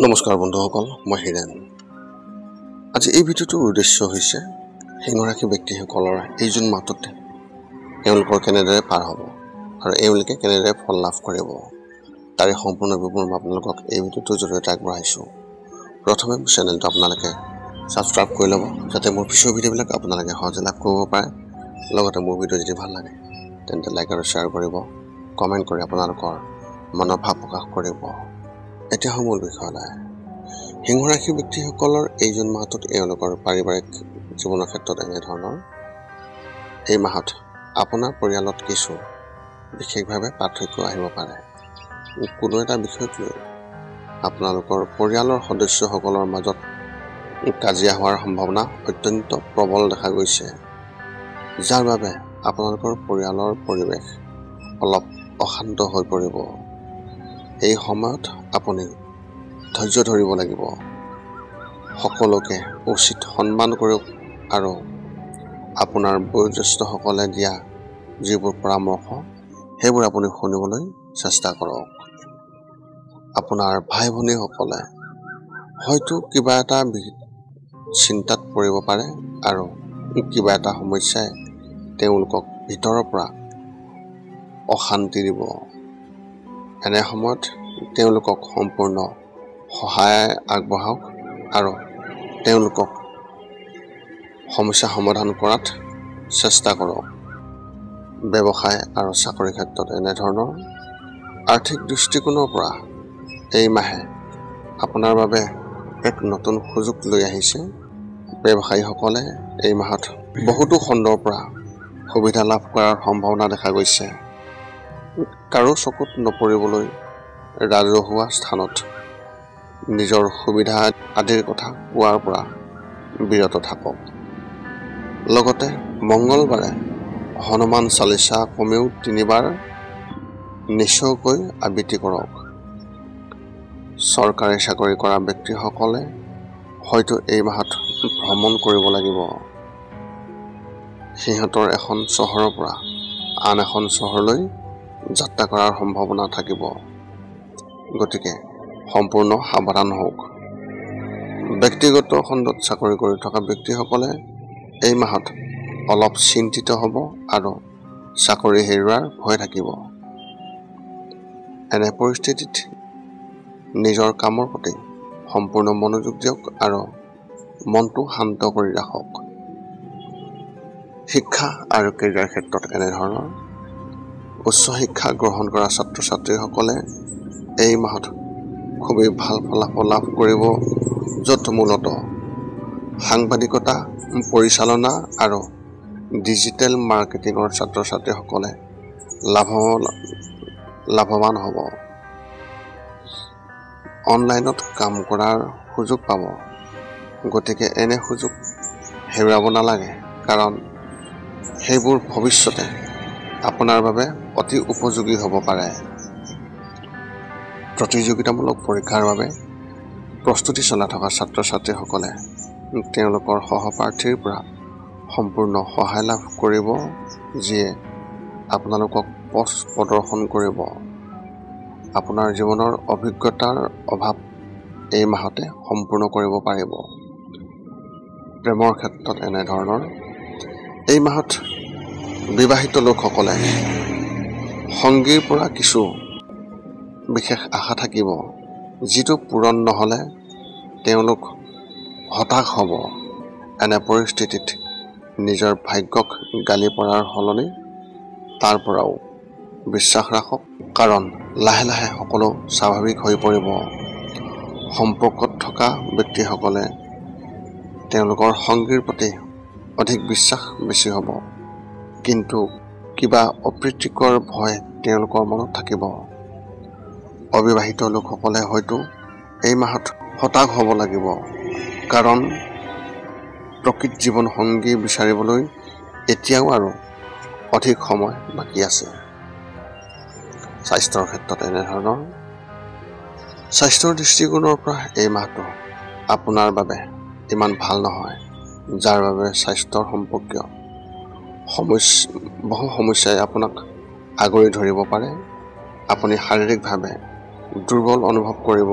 নমস্কাৰ বন্ধুসকল, মই হিৰেন। আজি এই ভিডিঅ'টোৰ উদ্দেশ্য হৈছে সিংহ ৰাশি ব্যক্তিসকলৰ এই জুন মাহটোত এওঁলোকৰ কেনেদৰে পাৰ হ'ব আৰু এওঁলোকে কেনেদৰে ফল লাভ কৰিব তাৰে সম্পূৰ্ণ বিৱৰণ মই আপোনালোকক এই ভিডিঅ'টোৰ জৰিয়তে আগবঢ়াইছোঁ। প্ৰথমে মোৰ চেনেলটো আপোনালোকে ছাবস্ক্ৰাইব কৰি ল'ব, যাতে মোৰ পিছৰ ভিডিঅ'বিলাক আপোনালোকে সহজে লাভ কৰিব পাৰে। লগতে মোৰ ভিডিঅ' যদি ভাল লাগে তেন্তে লাইক আৰু শ্বেয়াৰ কৰিব, কমেণ্ট কৰি আপোনালোকৰ মনৰ ভাৱ প্ৰকাশ কৰিব। এতিয়া মূল বিষয়লৈ। সিংহ ৰাশি ব্যক্তিসকলৰ এই জুন মাহটোত এওঁলোকৰ পাৰিবাৰিক জীৱনৰ ক্ষেত্ৰত এনেধৰণৰ। এই মাহত আপোনাৰ পৰিয়ালত কিছু বিশেষভাৱে পাৰ্থক্য আহিব পাৰে। কোনো এটা বিষয়ক লৈ আপোনালোকৰ পৰিয়ালৰ সদস্যসকলৰ মাজত কাজিয়া হোৱাৰ সম্ভাৱনা অত্যন্ত প্ৰবল দেখা গৈছে, যাৰ বাবে আপোনালোকৰ পৰিয়ালৰ পৰিৱেশ অলপ অশান্ত হৈ পৰিব। এই সময়ত আপুনি ধৈৰ্য ধৰিব লাগিব। সকলোকে উচিত সন্মান কৰক আৰু আপোনাৰ বয়োজ্যেষ্ঠসকলে দিয়া যিবোৰ পৰামৰ্শ সেইবোৰ আপুনি শুনিবলৈ চেষ্টা কৰক। আপোনাৰ ভাই ভনীসকলে হয়তো কিবা এটা চিন্তাত পৰিব পাৰে আৰু কিবা এটা সমস্যাই তেওঁলোকক ভিতৰৰ পৰা অশান্তি দিব। এনে সময়ত তেওঁলোকক সম্পূৰ্ণ সহায় আগবঢ়াওক আৰু তেওঁলোকক সমস্যা সমাধান কৰাত চেষ্টা কৰক। ব্যৱসায় আৰু চাকৰি ক্ষেত্ৰত এনেধৰণৰ। আৰ্থিক দৃষ্টিকোণৰ পৰা এই মাহে আপোনাৰ বাবে এক নতুন সুযোগ লৈ আহিছে। ব্যৱসায়ীসকলে এই মাহত বহুতো খণ্ডৰ পৰা সুবিধা লাভ কৰাৰ সম্ভাৱনা দেখা গৈছে। কাৰো চকুত নপৰিবলৈ ৰাজহুৱা স্থানত নিজৰ সুবিধা আদিৰ কথা কোৱাৰ পৰা বিৰত থাকক। লগতে মঙ্গলবাৰে হনুমান চালিচা কমেও 3 বাৰ নিশ্চয়কৈ আবৃত্তি কৰক। চৰকাৰী চাকৰি কৰা ব্যক্তিসকলে হয়তো এই মাহত ভ্ৰমণ কৰিব লাগিব। সিহঁতৰ এখন চহৰৰ পৰা আন এখন চহৰলৈ যাত্ৰা কৰাৰ সম্ভাৱনা থাকিব। গতিকে সম্পূৰ্ণ সাৱধান হওক। ব্যক্তিগত খণ্ডত চাকৰি কৰি থকা ব্যক্তিসকলে এই মাহত অলপ চিন্তিত হ'ব আৰু চাকৰি হেৰুৱাৰ ভয় থাকিব। এনে পৰিস্থিতিত নিজৰ কামৰ প্ৰতি সম্পূৰ্ণ মনোযোগ দিয়ক আৰু মনটো শান্ত কৰি ৰাখক। শিক্ষা আৰু কেৰিয়াৰ ক্ষেত্ৰত এনেধৰণৰ। উচ্চ শিক্ষা গ্ৰহণ কৰা ছাত্ৰ ছাত্ৰীসকলে এই মাহত খুবেই ভাল ফলাফল লাভ কৰিব, য'ত মূলতঃ সাংবাদিকতা, পৰিচালনা আৰু ডিজিটেল মাৰ্কেটিঙৰ ছাত্ৰ ছাত্ৰীসকলে লাভৱান হ'ব। অনলাইনত কাম কৰাৰ সুযোগ পাব। গতিকে এনে সুযোগ হেৰুৱাব নালাগে, কাৰণ সেইবোৰ ভৱিষ্যতে আপোনাৰ বাবে অতি উপযোগী হ'ব পাৰে। প্ৰতিযোগিতামূলক পৰীক্ষাৰ বাবে প্ৰস্তুতি চলাই থকা ছাত্ৰ ছাত্ৰীসকলে তেওঁলোকৰ সহপাঠীৰ পৰা সম্পূৰ্ণ সহায় লাভ কৰিব, যিয়ে আপোনালোকক পথ প্ৰদৰ্শন কৰিব। আপোনাৰ জীৱনৰ অভিজ্ঞতাৰ অভাৱ এই মাহতে সম্পূৰ্ণ কৰিব পাৰিব। প্ৰেমৰ ক্ষেত্ৰত এনেধৰণৰ। এই মাহত বিবাহিত লোকসকলে সংগীৰ পৰা কিছু বিশেষ আশা থাকিব, যিটো পূৰণ নহ'লে তেওঁলোক হতাশ হ'ব। এনে পৰিস্থিতিত নিজৰ ভাগ্যক গালি পৰাৰ সলনি তাৰ পৰাও বিশ্বাস ৰাখক, কাৰণ লাহে লাহে সকলো স্বাভাৱিক হৈ পৰিব। সম্পৰ্কত থকা ব্যক্তিসকলে তেওঁলোকৰ সংগীৰ প্ৰতি অধিক বিশ্বাস বেছি হ'ব, কিন্তু কিবা অপ্ৰীতিকৰ ভয় তেওঁলোকৰ মনত থাকিব। অবিবাহিত লোকসকলে হয়তো এই মাহত হতাশ হ'ব লাগিব, কাৰণ প্ৰকৃত জীৱন সংগী বিচাৰিবলৈ এতিয়াও আৰু অধিক সময় বাকী আছে। স্বাস্থ্যৰ ক্ষেত্ৰত এনেধৰণৰ। স্বাস্থ্যৰ দৃষ্টিকোণৰ পৰা এই মাহটো আপোনাৰ বাবে ইমান ভাল নহয়, যাৰ বাবে স্বাস্থ্যৰ সম্পৰ্কীয় বহু সমস্যাই আপোনাক আগুৰি ধৰিব পাৰে। আপুনি শাৰীৰিকভাৱে দুৰ্বল অনুভৱ কৰিব,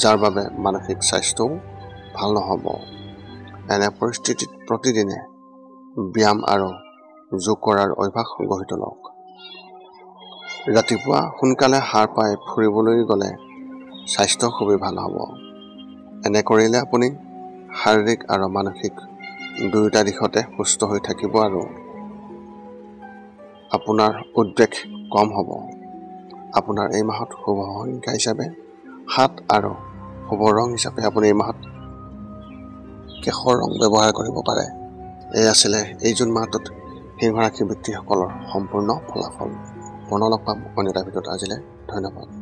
যাৰ বাবে মানসিক স্বাস্থ্যও ভাল নহ'ব। এনে পৰিস্থিতিত প্ৰতিদিনে ব্যায়াম আৰু যোগ কৰাৰ অভ্যাস গঢ়ি তোলক। ৰাতিপুৱা সোনকালে সাৰ পাই ফুৰিবলৈ গ'লে স্বাস্থ্য খুবেই ভাল হ'ব। এনে কৰিলে আপুনি শাৰীৰিক আৰু মানসিক দুয়োটা দিশতে সুস্থ হৈ থাকিব আৰু আপোনাৰ উদ্বেগ কম হ'ব। আপোনাৰ এই মাহত শুভ সংখ্যা হিচাপে 7 আৰু শুভ ৰং হিচাপে আপুনি এই মাহত কেশৰ ৰং ব্যৱহাৰ কৰিব পাৰে। এই আছিলে এই জুন মাহটোত সিংহ ৰাশি ব্যক্তিসকলৰ সম্পূৰ্ণ ফলাফল। পুনৰ লগ পাম অন্য এটা ভিডিঅ'ত। আজিলৈ ধন্যবাদ।